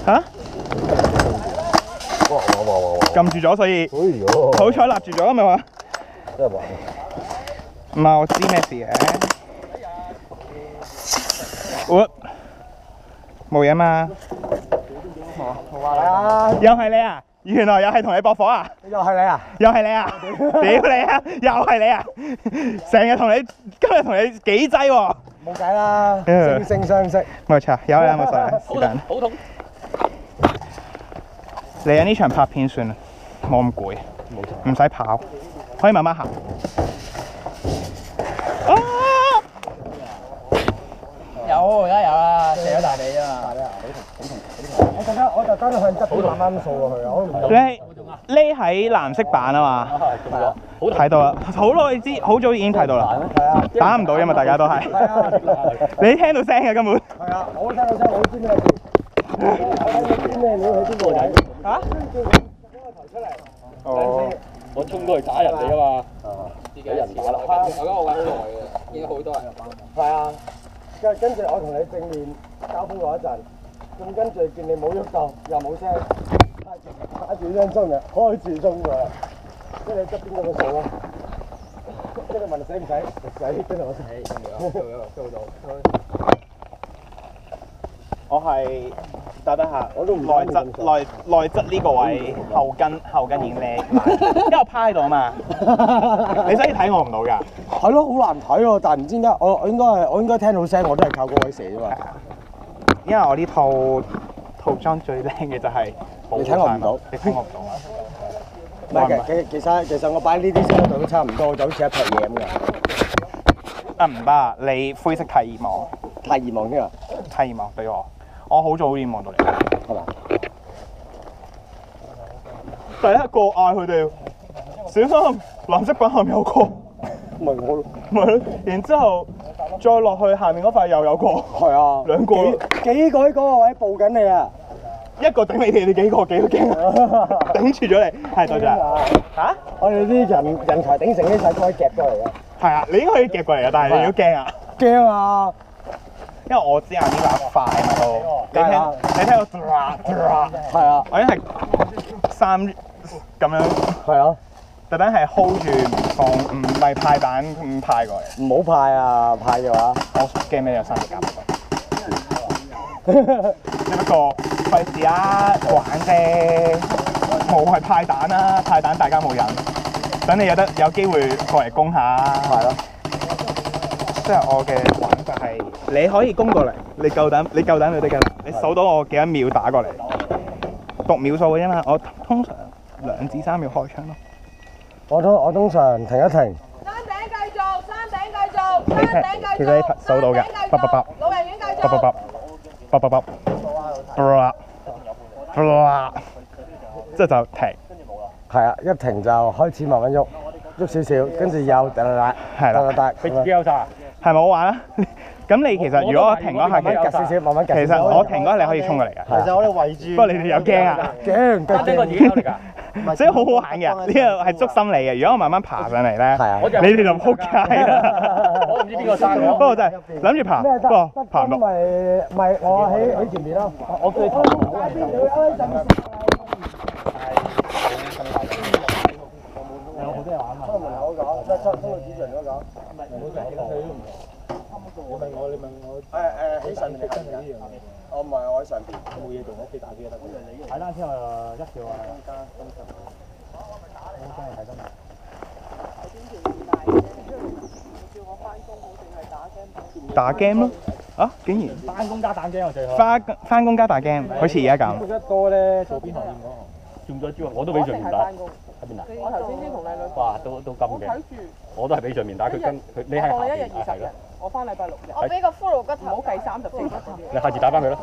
嚇？撳住咗，所以好彩立住咗咪話？真係玩。唔係我知咩事嘅。我冇嘢嘛。又係你啊！原來又係同你搏火啊！又係你啊！又係你啊！屌你啊！又係你啊！成日同你今日同你幾劑喎！冇計啦，惺惺相惜。冇錯，有啦冇錯，是但。好痛！嚟緊呢場拍片算啦，冇咁攰，唔使跑，可以慢慢行。啊！有而家有啦，射咗大髀啫嘛。我特登向側邊慢慢掃過去啊！你匿喺藍色板啊嘛？睇到啦，好耐知，好早已經睇到啦。打唔到因為大家都係。你聽到聲嘅根本。係啊，我聽到聲，我知咩料。我知咩料喺邊個位？嚇？哦。我衝過去打人哋啊嘛。自己人打啦。我而家我玩好耐嘅，見到好多人。係啊，跟住我同你正面交鋒嗰一陣，咁跟住見你冇喐到，又冇聲，打住張針嘅，開始衝過嚟，跟住你側邊嗰個數咯。跟住問你使唔使？使，跟住我使。我係等下，我都唔內側呢個位後跟已經叻埋，因為我趴喺度啊嘛。你所以睇我唔到㗎。係咯，好難睇喎，但係唔知點解我應該聽到聲，我都係靠嗰位射啫嘛。因為我呢套裝最靚嘅就係你睇我唔到，你睇我唔到啊！唔係其實我擺呢啲聲度都差唔多，就好似一劈嘢咁嘅。啊唔得，你灰色太熱望，太熱望添啊！太熱望對我好早已經望到你。係嘛？第一個嗌佢哋小心藍色板下面有個，咪我咯，咪咯，然之後再落去下面嗰塊又有個，係啊，兩個幾個喺嗰個位報緊你啊！一個頂你哋，你幾個驚啊！頂住咗你，係多謝。嚇？我哋啲人才鼎盛呢細哥夾過嚟嘅。係啊，你應該可以夾過嚟嘅，但係你都驚啊！驚啊！因為我知下呢把快嘛都，你聽我係啊，我已經係3咁樣，係啊，特登係 hold 住唔放，唔係派彈咁派過嚟。唔好派啊！派嘅話，我驚咩有3隻夾。只不過費事啊，玩啫，冇係派彈啦，派彈大家冇癮，等你有機會過嚟攻下。係咯。即係我嘅玩法係，你可以攻過嚟，你夠膽就得㗎啦。你數到我幾多秒打過嚟，讀秒數嘅啫嘛。我通常2至3秒開槍咯。我通常停一停。山頂繼續，山頂繼續，山頂繼續，其實你數到嘅，老人院繼續。之後就停。係啊，一停就開始慢慢喐少少，跟住又係啦，佢自己有晒。係咪好玩啊？咁你其實如果我停嗰下，慢慢夾少少，慢慢夾。其實我停嗰下你可以衝過嚟㗎。其實我哋圍住。不過你哋有驚啊？驚，呢個自己有嚟㗎。所以好好玩嘅，呢個係捉心理嘅。如果我慢慢爬上嚟咧，你哋就撲街啦。我唔知邊個生我。不過真係諗住爬，不過爬唔到。咪我喺前面咯。我叫你頭。有好多人玩嘛。出門口嗰個，出到主場嗰個。唔係，唔好佢。你問我。喺上面跟住呢樣嘢。我唔係，我喺上邊。冇嘢做，我屋企打機就得。踩單車啊，1條啊。我真係睇得明。打 game 咯，啊竟然翻工加打 game 我最好。翻工加打 game，好似而家咁。得多咧，做邊行業嗰中咗招，我都俾上面打。喺邊啊？我頭先先同靚女。哇，都金嘅。我都係俾上面打，佢跟佢，你係下邊係咯。我翻禮拜6日。我俾個骷髏骨頭，唔好計30隻骨頭。你下次打翻佢咯。